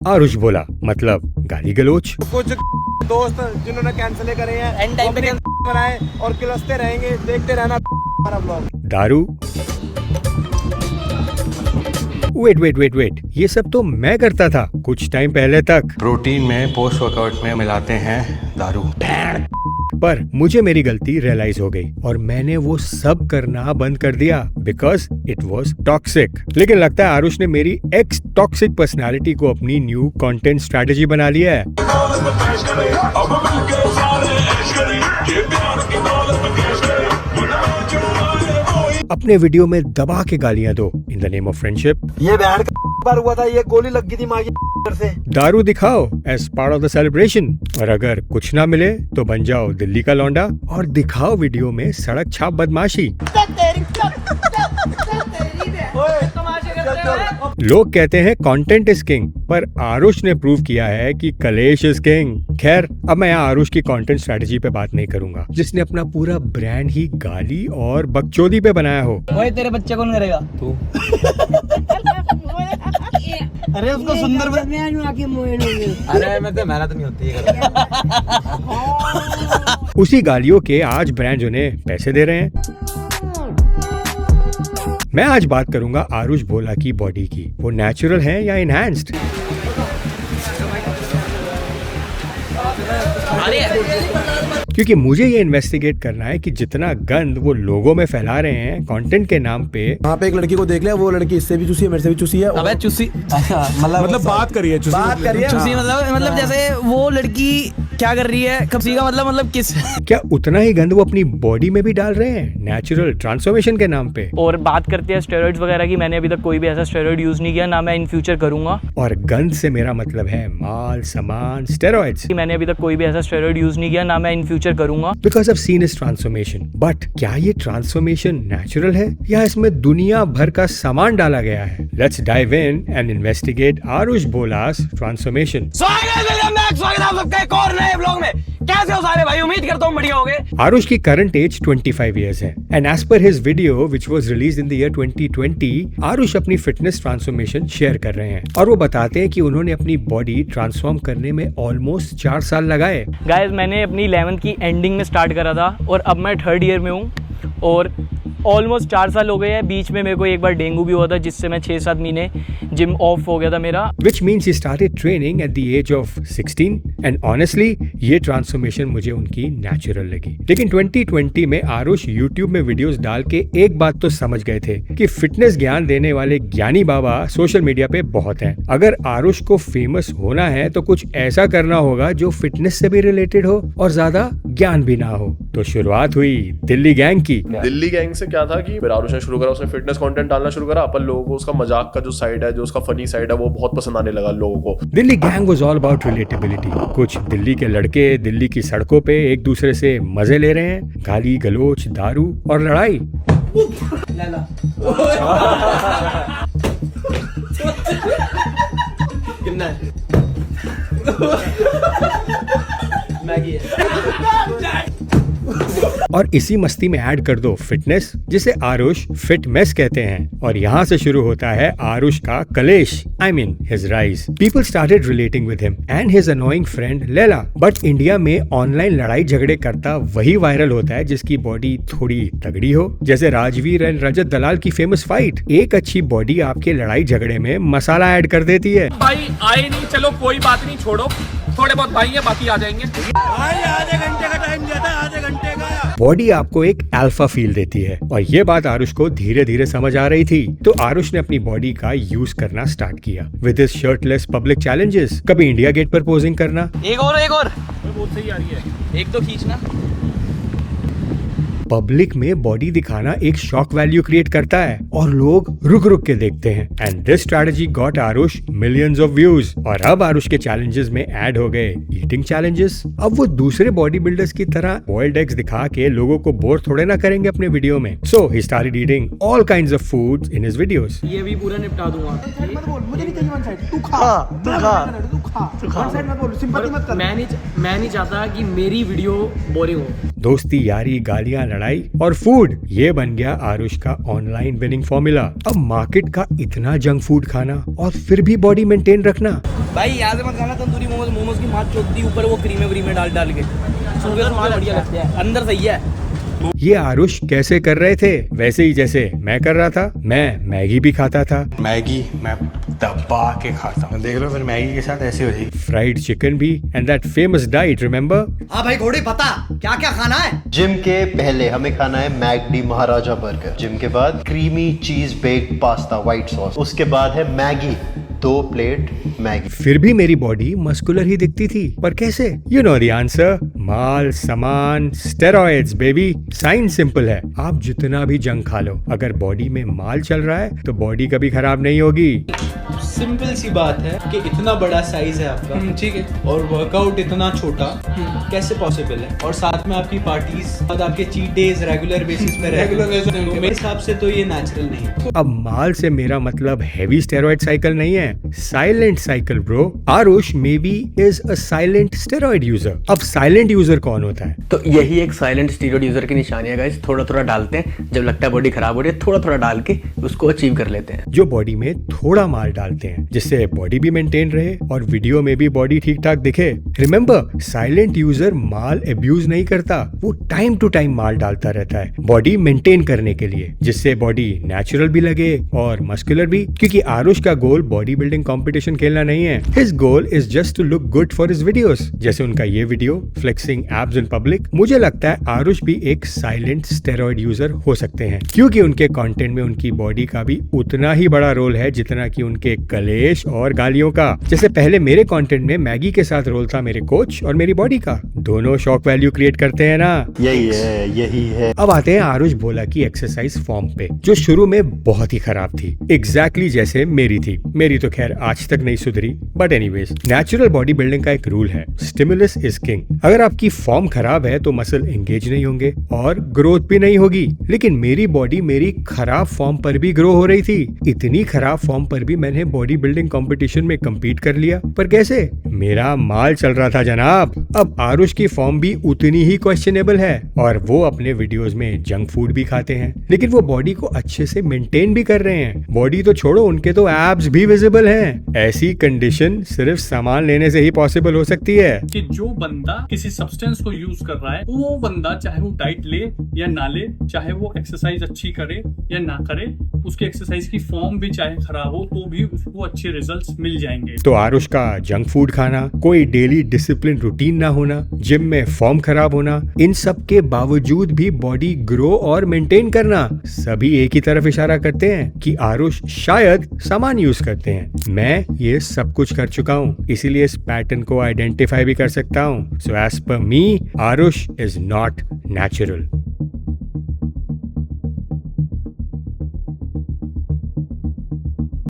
आरुष बोला मतलब गाली गलोच। कुछ दोस्त जिन्होंने कैंसिल करे हैं एंड टाइम पे बनाए और किलसते रहेंगे, देखते रहना हमारा ब्लॉग। दारू, वेट, ये सब तो मैं करता था कुछ टाइम पहले तक। प्रोटीन में पोस्ट वर्कआउट में मिलाते हैं दारू। पर मुझे मेरी गलती रियलाइज हो गई और मैंने वो सब करना बंद कर दिया बिकॉज इट वॉज टॉक्सिक। लेकिन लगता है आरुष ने मेरी एक्स टॉक्सिक पर्सनालिटी को अपनी न्यू कंटेंट स्ट्रेटेजी बना लिया है। अपने वीडियो में दबा के गालियां दो in the name of friendship. ये बैंड बार हुआ था, ये गोली लग गई थी माँ की से। दारू दिखाओ as part of the celebration, और अगर कुछ ना मिले तो बन जाओ दिल्ली का लौंडा और दिखाओ वीडियो में सड़क छाप बदमाशी। लोग कहते हैं कंटेंट इज किंग, पर आरुष ने प्रूव किया है कि कलेश इज किंग। खैर, अब मैं यहाँ आरुष की कंटेंट स्ट्रेटजी पे बात नहीं करूंगा जिसने अपना पूरा ब्रांड ही गाली और बकचोदी पे बनाया हो। वही तेरे बच्चे कौन करेगा? तू। अरे उसको सुंदर अरे मैं तो मेहनत नहीं होती है। उसी गालियों के आज ब्रांड उन्हें पैसे दे रहे हैं। मैं आज बात करूंगा आरुष भोला की बॉडी की। वो नेचुरल है या इनहैंस्ड? क्योंकि मुझे ये इन्वेस्टिगेट करना है कि जितना गंद वो लोगों में फैला रहे हैं कंटेंट के नाम पे। वहाँ पे एक लड़की को देख लिया, वो लड़की इससे भी चूसी है, मेरे से भी चूसी है। अबे चूसी मतलब बात करिए चूसी मतलब जैसे वो लड़की क्या कर रही है, कब सीखा मतलब किस? क्या उतना ही गंद वो अपनी बॉडी में भी डाल रहे हैं नेचुरल ट्रांसफॉर्मेशन के नाम पे? और बात करते हैं स्टेरॉइड्स वगैरह की, मैंने अभी तक कोई भी ऐसा स्टेरॉइड यूज नहीं किया, ना मैं इन फ्यूचर करूंगा। और गंद से मेरा मतलब है माल, सामान, स्टेरॉइड्स। मैंने अभी तक कोई भी ऐसा स्टेरॉइड यूज नहीं किया, ना मैं इन फ्यूचर करूंगा। Because of scene is transformation. But क्या ये ट्रांसफॉर्मेशन नेचुरल है या इसमें दुनिया भर का सामान डाला गया है? Let's dive in and investigate Aarush Bhola's transformation. स्वागत आप सबका एक और नए ब्लॉग में। कैसे हो सारे भाई? उम्मीद करता हूँ बढ़िया होगे। आरुष की करंट एज 25 इयर्स है and as per his video which was released in the year 2020, Aarush अपनी फिटनेस ट्रांसफॉर्मेशन शेयर कर रहे हैं और वो बताते हैं कि उन्होंने अपनी बॉडी ट्रांसफॉर्म करने में ऑलमोस्ट 4 साल लगाए। गाइस, मैंने अपनी 11th की एंडिंग में स्टार्ट करा था और अब मैं 3rd ईयर में हूँ और ऑलमोस्ट 4 साल हो गए हैं। बीच में मेरे को एक बार डेंगू भी हुआ था जिससे मैं 6-7 महीने जिम ऑफ हो गया था मेरा। Which means he started training at the age of 16 and honestly ये ट्रांसफॉर्मेशन मुझे उनकी नेचुरल लगी। लेकिन 2020 में आरुष YouTube में वीडियोस डाल के एक बात तो समझ गए थे कि फिटनेस ज्ञान देने वाले ज्ञानी बाबा सोशल मीडिया पे बहुत हैं। अगर आरुष को फेमस होना है तो कुछ ऐसा करना होगा जो फिटनेस से भी रिलेटेड हो और ज्यादा ज्ञान भी ना हो। तो शुरुआत हुई दिल्ली गैंग की। दिल्ली गैंग से क्या था कि फिर आरुष ने शुरू करा, उसने फिटनेस कंटेंट डालना शुरू करा। अपन लोगों को उसका मजाक का जो साइड है, जो उसका फनी साइड है, वो बहुत पसंद आने लगा लोगों को। Delhi gang was all about relatability. कुछ दिल्ली के लड़के दिल्ली की सड़कों पे एक दूसरे से मजे ले रहे हैं, गाली गलोच, दारू और लड़ाई। और इसी मस्ती में ऐड कर दो फिटनेस, जिसे आरुष फिट मेस कहते हैं। और यहाँ से शुरू होता है आरुष का कलेश, I mean his rise. People started relating with him and his annoying friend Laila. But India में ऑनलाइन लड़ाई झगड़े करता वही वायरल होता है जिसकी बॉडी थोड़ी तगड़ी हो, जैसे राजवीर एंड रजत दलाल की फेमस फाइट। एक अच्छी बॉडी आपके लड़ाई झगड़े में मसाला ऐड कर देती है। भाई आए नहीं, चलो कोई बात नहीं, छोड़ो, थोड़े बहुत भाई है, बाकी आ जाएंगे। भाई आधे घंटे का टाइम दिया था, आधे घंटे का। बॉडी आपको एक अल्फा फील देती है और ये बात आरुष को धीरे धीरे समझ आ रही थी। तो आरुष ने अपनी बॉडी का यूज करना स्टार्ट किया with his shirtless public challenges. कभी इंडिया गेट पर पोजिंग करना, एक और बहुत सही आ रही है, एक तो खींचना। पब्लिक में बॉडी दिखाना एक शॉक वैल्यू क्रिएट करता है और लोग रुक रुक के देखते हैं। And this strategy got Aarush millions of views. और अब आरुष के चैलेंजेस में ऐड हो गए ईटिंग चैलेंजेस। अब वो दूसरे बॉडी बिल्डर्स की तरह बॉइल्ड एग्स दिखा के लोगों को बोर थोड़े ना करेंगे अपने वीडियो में। So he started eating all kinds of foods in his videos. ये भी पूरा निपटा दूंगा। मत बोल, मुझे नहीं चाहिए वन साइड। तू खा। वन साइड मत बोल, सिंपैथी मत कर। मैं नहीं चाहता कि मेरी वीडियो बोरिंग हो। दोस्ती, यारी, गालियां, लड़ाई और फूड, ये बन गया आरुष का ऑनलाइन विनिंग फॉर्मूला। अब मार्केट का इतना जंक फूड खाना और फिर भी बॉडी मेंटेन रखना। भाई यहाँ से मत खाना तंदूरी मोमोज की मात चोती ऊपर वो क्रीमे डाल के बढ़िया लगता है, अंदर सही है। ये आरुष कैसे कर रहे थे? वैसे ही जैसे मैं कर रहा था। मैं मैगी भी खाता था, मैगी मैं दबा के खाता हूँ, देख लो फिर मैगी के साथ ऐसी हो जाएगी। फ्राइड चिकन भी, and that famous diet, remember? हाँ भाई घोड़े, बता क्या क्या खाना है? जिम के पहले हमें खाना है मैकडी महाराजा बर्गर, जिम के बाद creamy cheese baked pasta white sauce, उसके बाद है मैगी, 2 प्लेट मैगी। फिर भी मेरी बॉडी मस्कुलर ही दिखती थी, पर कैसे? यू नो द आंसर, माल, सामान, स्टेरॉइड्स बेबी। साइंस सिंपल है, आप जितना भी जंक खा लो, अगर बॉडी में माल चल रहा है तो बॉडी कभी खराब नहीं होगी। सिंपल सी बात है कि इतना बड़ा साइज है आपका, ठीक है, और वर्कआउट इतना छोटा कैसे पॉसिबल है? और साथ में आपकी पार्टीज और आपके चीट डेज रेगुलर बेसिस पे तो मेरे हिसाब से तो ये नेचुरल नहीं है। अब माल से मेरा मतलब हैवी स्टेरॉइड साइकिल नहीं है, silent cycle bro. Aarush may be is a silent steroid user. अब साइलेंट यूजर कौन होता है? तो यही एक साइलेंट स्टेरॉइड यूजर की निशानी है गाइस। थोड़ा थोड़ा डालते हैं, जब लगता है बॉडी खराब हो रही है थोड़ा थोड़ा डाल के उसको अचीव कर लेते हैं। जो बॉडी में थोड़ा माल डालते हैं जिससे बॉडी भी मेंटेन रहे और वीडियो में भी बॉडी ठीक ठाक दिखे। रिमेम्बर, साइलेंट यूजर माल अब्यूज नहीं करता, वो टाइम टू टाइम माल डालता रहता है बॉडी मेंटेन करने के लिए, जिससे बॉडी नेचुरल भी लगे और मस्कुलर भी। क्योंकि आरुष का गोल बॉडी बिल्डिंग कंपटीशन खेलना नहीं है, his goal is just to look good for his videos. जैसे उनका ये video flexing abs in public. मुझे लगता है आरुष भी एक साइलेंट स्टेरॉइड यूजर हो सकते हैं, क्योंकि उनके कंटेंट में उनकी बॉडी का भी उतना ही बड़ा रोल है जितना कि उनके कलेश और गालियों का। जैसे पहले मेरे कंटेंट में मैगी के साथ रोल था मेरे कोच और मेरी बॉडी का। दोनों शॉक वैल्यू क्रिएट करते हैं ना। यही है। अब आते हैं आरुष भोला की एक्सरसाइज फॉर्म पे, जो शुरू में बहुत ही खराब थी, एग्जैक्टली जैसे मेरी थी। मेरी तो खैर आज तक नहीं सुधरी, but anyways, natural body building का एक रूल है, स्टिमुलस इज किंग। अगर आपकी फॉर्म खराब है तो मसल एंगेज नहीं होंगे और ग्रोथ भी नहीं होगी। लेकिन मेरी बॉडी मेरी खराब फॉर्म पर भी ग्रो हो रही थी। इतनी खराब फॉर्म पर भी मैंने बॉडी बिल्डिंग कंपटीशन में compete कर लिया। पर कैसे? मेरा माल चल रहा था जनाब। अब आरुष की फॉर्म भी उतनी ही क्वेश्चनेबल है और वो अपने वीडियोस में जंक फूड भी खाते हैं, लेकिन वो बॉडी को अच्छे से मेंटेन भी कर रहे हैं। बॉडी तो छोड़ो, उनके तो एब्स भी विजिबल हैं। ऐसी कंडीशन सिर्फ सामान लेने से ही पॉसिबल हो सकती है। कि जो बंदा किसी सब्सटेंस को यूज कर रहा है, वो बंदा चाहे वो डाइट ले या ना ले, चाहे वो एक्सरसाइज अच्छी करे या ना करे, उसके एक्सरसाइज की फॉर्म भी चाहे खराब हो तो भी उसको अच्छे रिजल्ट्स मिल जाएंगे। तो आरुष का जंक फूड खाना, कोई डेली डिसिप्लिन रूटीन ना होना, जिम में फॉर्म खराब होना, इन सब के बावजूद भी बॉडी ग्रो और मेंटेन करना, सभी एक ही तरफ इशारा करते हैं कि आरुष शायद सामान यूज करते हैं। मैं ये सब कुछ कर चुका हूँ, इसीलिए इस पैटर्न को आइडेंटिफाई भी कर सकता हूँ। So as per me, Aarush is not natural.